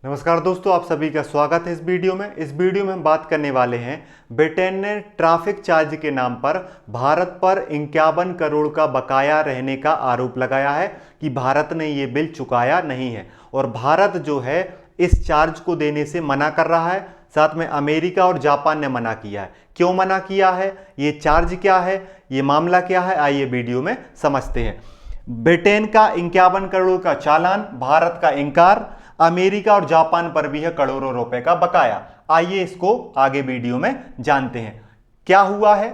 नमस्कार दोस्तों, आप सभी का स्वागत है इस वीडियो में। इस वीडियो में हम बात करने वाले हैं, ब्रिटेन ने ट्रैफिक चार्ज के नाम पर भारत पर 51 करोड़ का बकाया रहने का आरोप लगाया है कि भारत ने ये बिल चुकाया नहीं है और भारत जो है इस चार्ज को देने से मना कर रहा है। साथ में अमेरिका और जापान ने मना किया है। क्यों मना किया है, ये चार्ज क्या है, ये मामला क्या है, आइए वीडियो में समझते हैं। ब्रिटेन का 51 करोड़ का चालान, भारत का इंकार, अमेरिका और जापान पर भी है करोड़ों रुपए का बकाया। आइए इसको आगे वीडियो में जानते हैं क्या हुआ है।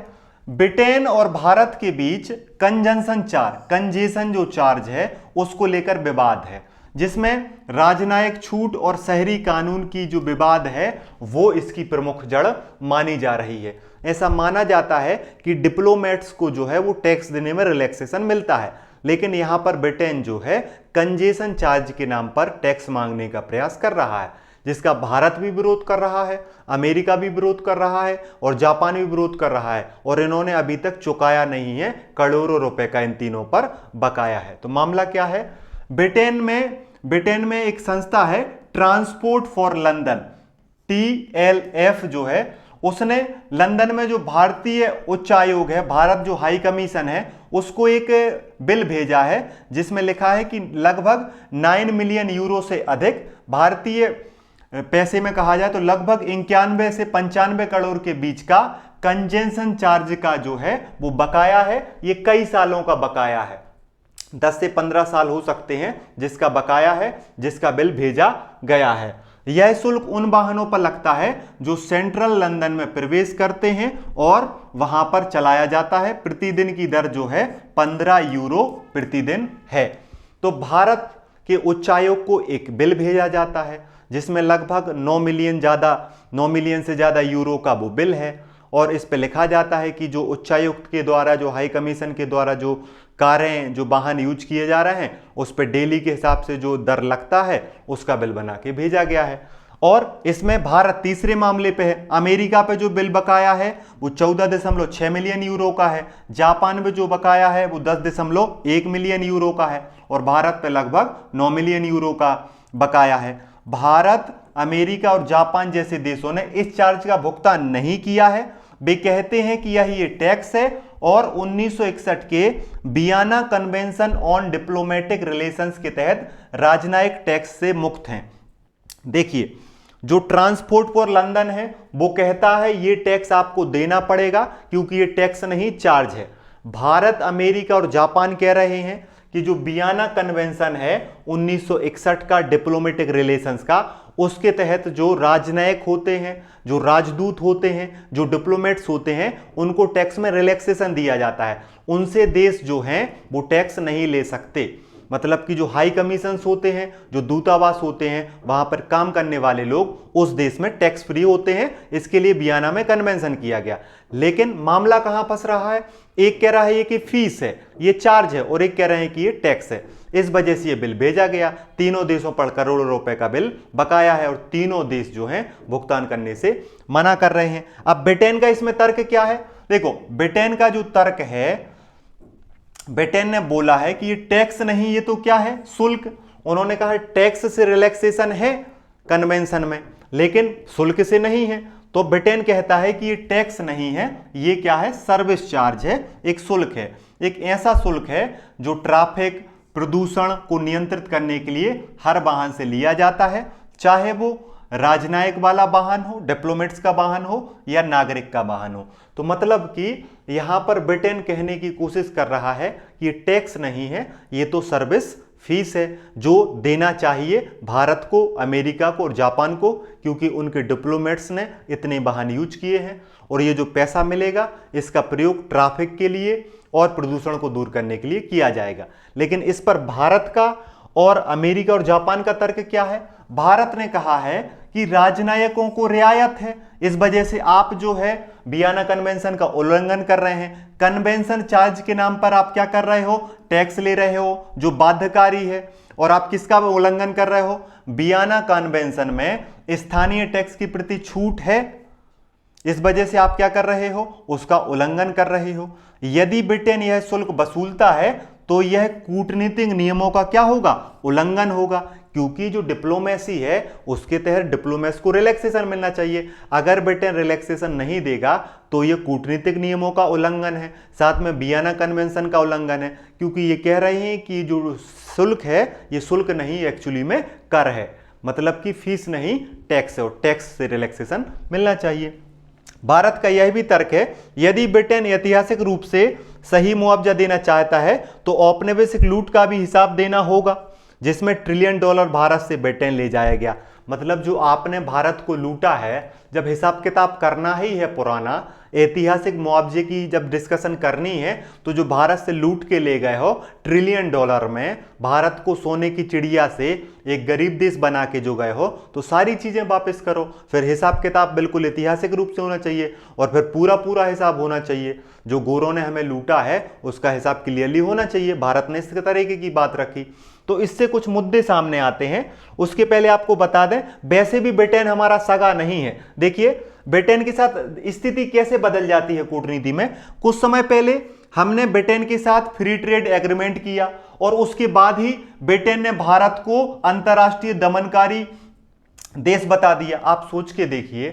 ब्रिटेन और भारत के बीच कंजेशन जो चार्ज है उसको लेकर विवाद है, जिसमें राजनयिक छूट और शहरी कानून की जो विवाद है वो इसकी प्रमुख जड़ मानी जा रही है। ऐसा माना जाता है कि डिप्लोमेट्स को जो है वो टैक्स देने में रिलैक्सेशन मिलता है, लेकिन यहां पर ब्रिटेन जो है कंजेशन चार्ज के नाम पर टैक्स मांगने का प्रयास कर रहा है, जिसका भारत भी विरोध कर रहा है, अमेरिका भी विरोध कर रहा है और जापान भी विरोध कर रहा है। और इन्होंने अभी तक चुकाया नहीं है, करोड़ों रुपए का इन तीनों पर बकाया है। तो मामला क्या है, ब्रिटेन में एक संस्था है ट्रांसपोर्ट फॉर लंदन, TLF जो है, उसने लंदन में जो भारतीय उच्चायोग है, भारत जो हाई कमीशन है, उसको एक बिल भेजा है जिसमें लिखा है कि लगभग 9 मिलियन यूरो से अधिक, भारतीय पैसे में कहा जाए तो लगभग 91 से 95 करोड़ के बीच का कंजेशन चार्ज का जो है वो बकाया है। ये कई सालों का बकाया है, 10 से 15 साल हो सकते हैं जिसका बकाया है, जिसका बिल भेजा गया है। यह शुल्क उन वाहनों पर लगता है जो सेंट्रल लंदन में प्रवेश करते हैं और वहां पर चलाया जाता है। प्रतिदिन की दर जो है 15 यूरो प्रतिदिन है। तो भारत के उच्चायोग को एक बिल भेजा जाता है जिसमें लगभग 9 मिलियन से ज्यादा यूरो का वो बिल है और इस पे लिखा जाता है कि जो उच्चायुक्त के द्वारा, जो हाई कमीशन के द्वारा जो कारें, जो वाहन यूज किए जा रहे हैं, उस पर डेली के हिसाब से जो दर लगता है उसका बिल बना के भेजा गया है। और इसमें भारत तीसरे मामले पे है। अमेरिका पे जो बिल बकाया है वो 14.6 मिलियन यूरो का है, जापान में जो बकाया है वो 10.1 मिलियन यूरो का है और भारत पे लगभग 9 मिलियन यूरो का बकाया है। भारत, अमेरिका और जापान जैसे देशों ने इस चार्ज का भुगतान नहीं किया है। वे कहते हैं कि यह ये टैक्स है और 1961 के Vienna convention on diplomatic relations के तहत राजनयिक टैक्स से मुक्त हैं। देखिए, जो ट्रांसपोर्ट फॉर लंदन है वो कहता है ये टैक्स आपको देना पड़ेगा क्योंकि ये टैक्स नहीं, चार्ज है। भारत, अमेरिका और जापान कह रहे हैं कि जो वियना कन्वेंशन है 1961 का डिप्लोमेटिक रिलेशंस का, उसके तहत जो राजनयिक होते हैं, जो राजदूत होते हैं, जो डिप्लोमेट्स होते हैं, उनको टैक्स में रिलैक्सेशन दिया जाता है। उनसे देश जो हैं वो टैक्स नहीं ले सकते। मतलब कि जो हाई कमीशंस होते हैं, जो दूतावास होते हैं, वहां पर काम करने वाले लोग उस देश में टैक्स फ्री होते हैं। इसके लिए वियना में कन्वेंशन किया गया। लेकिन मामला कहां फंस रहा है, एक कह रहा है कि फीस है, ये चार्ज है, और एक कह रहे हैं कि ये टैक्स है। इस वजह से ये बिल भेजा गया। तीनों देशों पर करोड़ों रुपए का बिल बकाया है और तीनों देश जो हैं भुगतान करने से मना कर रहे हैं। अब ब्रिटेन का इसमें तर्क क्या है, देखो, ब्रिटेन का जो तर्क है, ब्रिटेन ने बोला है कि ये टैक्स नहीं, ये तो क्या है, शुल्क। उन्होंने कहा टैक्स से रिलैक्सेशन है कन्वेंशन में, लेकिन शुल्क से नहीं है। तो ब्रिटेन कहता है कि ये टैक्स नहीं है, ये क्या है, सर्विस चार्ज है, एक शुल्क है। एक ऐसा शुल्क है जो ट्रैफिक प्रदूषण को नियंत्रित करने के लिए हर वाहन से लिया जाता है, चाहे वो राजनयिक वाला वाहन हो, डिप्लोमेट्स का वाहन हो या नागरिक का वाहन हो। तो मतलब कि यहां पर ब्रिटेन कहने की कोशिश कर रहा है कि ये टैक्स नहीं है, ये तो सर्विस फीस है जो देना चाहिए भारत को, अमेरिका को और जापान को, क्योंकि उनके डिप्लोमेट्स ने इतने वाहन यूज किए हैं और ये जो पैसा मिलेगा इसका प्रयोग ट्रैफिक के लिए और प्रदूषण को दूर करने के लिए किया जाएगा। लेकिन इस पर भारत का और अमेरिका और जापान का तर्क क्या है, भारत ने कहा है कि राजनयिकों को रियायत है, इस वजह से आप जो है वियना कन्वेंशन का उल्लंघन कर रहे हैं। कन्वेंशन चार्ज के नाम पर आप क्या कर रहे हो, टैक्स ले रहे हो जो बाध्यकारी है, और आप किसका उल्लंघन कर रहे हो, वियना कन्वेंशन में स्थानीय टैक्स की प्रति छूट है, इस वजह से आप क्या कर रहे हो, उसका उल्लंघन कर रहे हो। यदि ब्रिटेन यह शुल्क वसूलता है तो यह कूटनीतिक नियमों का क्या होगा, उल्लंघन होगा, क्योंकि जो डिप्लोमेसी है उसके तहत डिप्लोमेट्स को रिलैक्सेशन मिलना चाहिए। अगर ब्रिटेन रिलैक्सेशन नहीं देगा तो ये कूटनीतिक नियमों का उल्लंघन है, साथ में वियना कन्वेंशन का उल्लंघन है, क्योंकि ये कह रहे हैं कि जो शुल्क है ये शुल्क नहीं एक्चुअली में कर है, मतलब कि फीस नहीं टैक्स है, और टैक्स से रिलैक्सेशन मिलना चाहिए। भारत का यह भी तर्क है यदि ब्रिटेन ऐतिहासिक रूप से सही मुआवजा देना चाहता है तो औपनिवेशिक लूट का भी हिसाब देना होगा, जिसमें $1 ट्रिलियन भारत से ब्रिटेन ले जाया गया। मतलब जो आपने भारत को लूटा है, जब हिसाब किताब करना ही है पुराना, ऐतिहासिक मुआवजे की जब डिस्कशन करनी है, तो जो भारत से लूट के ले गए हो $1 ट्रिलियन में, भारत को सोने की चिड़िया से एक गरीब देश बना के जो गए हो, तो सारी चीजें वापस करो। फिर हिसाब किताब बिल्कुल ऐतिहासिक रूप से होना चाहिए और फिर पूरा पूरा हिसाब होना चाहिए। जो गोरों ने हमें लूटा है उसका हिसाब क्लियरली होना चाहिए। भारत ने इस तरीके की बात रखी, तो इससे कुछ मुद्दे सामने आते हैं। उसके पहले आपको बता दें, वैसे भी ब्रिटेन हमारा सगा नहीं है। देखिए ब्रिटेन के साथ स्थिति कैसे बदल जाती है कूटनीति में। कुछ समय पहले हमने ब्रिटेन के साथ फ्री ट्रेड एग्रीमेंट किया और उसके बाद ही ब्रिटेन ने भारत को अंतर्राष्ट्रीय दमनकारी देश बता दिया। आप सोच के देखिए,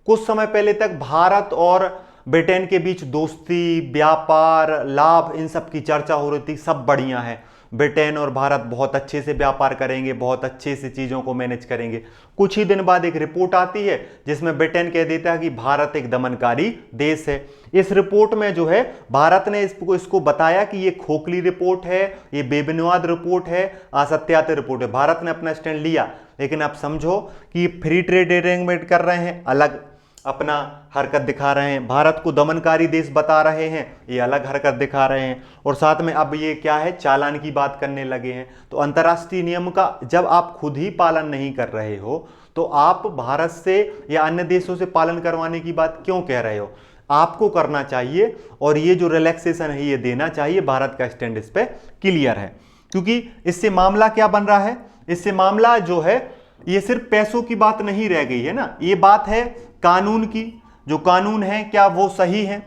कुछ समय पहले तक भारत और ब्रिटेन के बीच दोस्ती, व्यापार, लाभ, इन सब की चर्चा हो रही थी, सब बढ़िया है, ब्रिटेन और भारत बहुत अच्छे से व्यापार करेंगे, बहुत अच्छे से चीज़ों को मैनेज करेंगे। कुछ ही दिन बाद एक रिपोर्ट आती है जिसमें ब्रिटेन कह देता है कि भारत एक दमनकारी देश है। इस रिपोर्ट में जो है भारत ने इसको बताया कि ये खोखली रिपोर्ट है, ये बेबुनियाद रिपोर्ट है, असत्यापित रिपोर्ट है। भारत ने अपना स्टैंड लिया, लेकिन आप समझो कि फ्री ट्रेड एग्रीमेंट कर रहे हैं, अलग अपना हरकत दिखा रहे हैं, भारत को दमनकारी देश बता रहे हैं, ये अलग हरकत दिखा रहे हैं, और साथ में अब ये क्या है, चालान की बात करने लगे हैं। तो अंतर्राष्ट्रीय नियम का जब आप खुद ही पालन नहीं कर रहे हो तो आप भारत से या अन्य देशों से पालन करवाने की बात क्यों कह रहे हो? आपको करना चाहिए और ये जो रिलैक्सेशन है ये देना चाहिए। भारत का स्टैंड इस पर क्लियर है, क्योंकि इससे मामला क्या बन रहा है, इससे मामला जो है ये सिर्फ पैसों की बात नहीं रह गई है ना, ये बात है कानून की। जो कानून है क्या वो सही है?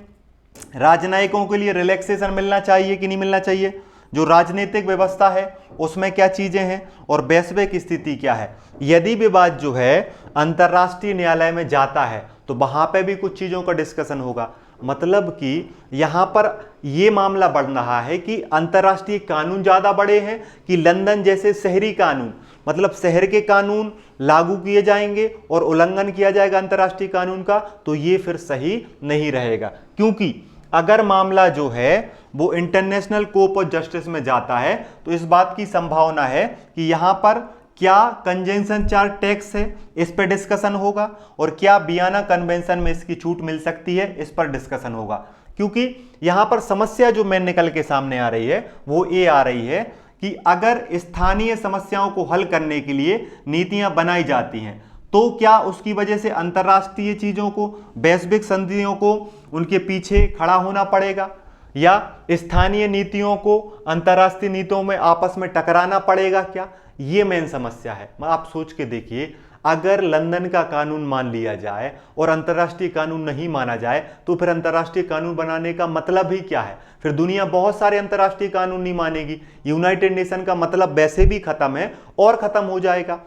राजनयिकों के लिए रिलैक्सेशन मिलना चाहिए कि नहीं मिलना चाहिए? जो राजनीतिक व्यवस्था है उसमें क्या चीजें हैं और वैश्विक स्थिति क्या है? यदि विवाद जो है अंतर्राष्ट्रीय न्यायालय में जाता है तो वहां पे भी कुछ चीजों का डिस्कशन होगा। मतलब कि यहां पर यह मामला बढ़ रहा है कि अंतर्राष्ट्रीय कानून ज्यादा बड़े हैं कि लंदन जैसे शहरी कानून, मतलब शहर के कानून लागू किए जाएंगे और उल्लंघन किया जाएगा अंतर्राष्ट्रीय कानून का, तो ये फिर सही नहीं रहेगा। क्योंकि अगर मामला जो है वो इंटरनेशनल कोर्ट ऑफ जस्टिस में जाता है तो इस बात की संभावना है कि यहां पर क्या कंजेंशन चार्ज टैक्स है इस पर डिस्कशन होगा, और क्या वियना कन्वेंशन में इसकी छूट मिल सकती है इस पर डिस्कशन होगा। क्योंकि यहां पर समस्या जो मैं निकल के सामने आ रही है वो ये आ रही है कि अगर स्थानीय समस्याओं को हल करने के लिए नीतियां बनाई जाती हैं तो क्या उसकी वजह से अंतर्राष्ट्रीय चीजों को, वैश्विक संधियों को उनके पीछे खड़ा होना पड़ेगा, या स्थानीय नीतियों को अंतर्राष्ट्रीय नीतियों में आपस में टकराना पड़ेगा? क्या ये मेन समस्या है। आप सोच के देखिए, अगर लंदन का कानून मान लिया जाए और अंतर्राष्ट्रीय कानून नहीं माना जाए तो फिर अंतर्राष्ट्रीय कानून बनाने का मतलब ही क्या है? फिर दुनिया बहुत सारे अंतर्राष्ट्रीय कानून नहीं मानेगी, यूनाइटेड नेशन का मतलब वैसे भी खत्म है और खत्म हो जाएगा।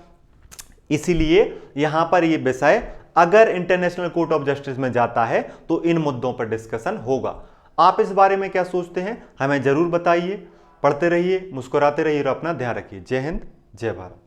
इसीलिए यहां पर यह विषय अगर इंटरनेशनल कोर्ट ऑफ जस्टिस में जाता है तो इन मुद्दों पर डिस्कशन होगा। आप इस बारे में क्या सोचते हैं हमें जरूर बताइए। पढ़ते रहिए, मुस्कुराते रहिए और अपना ध्यान रखिए। जय हिंद, जय भारत।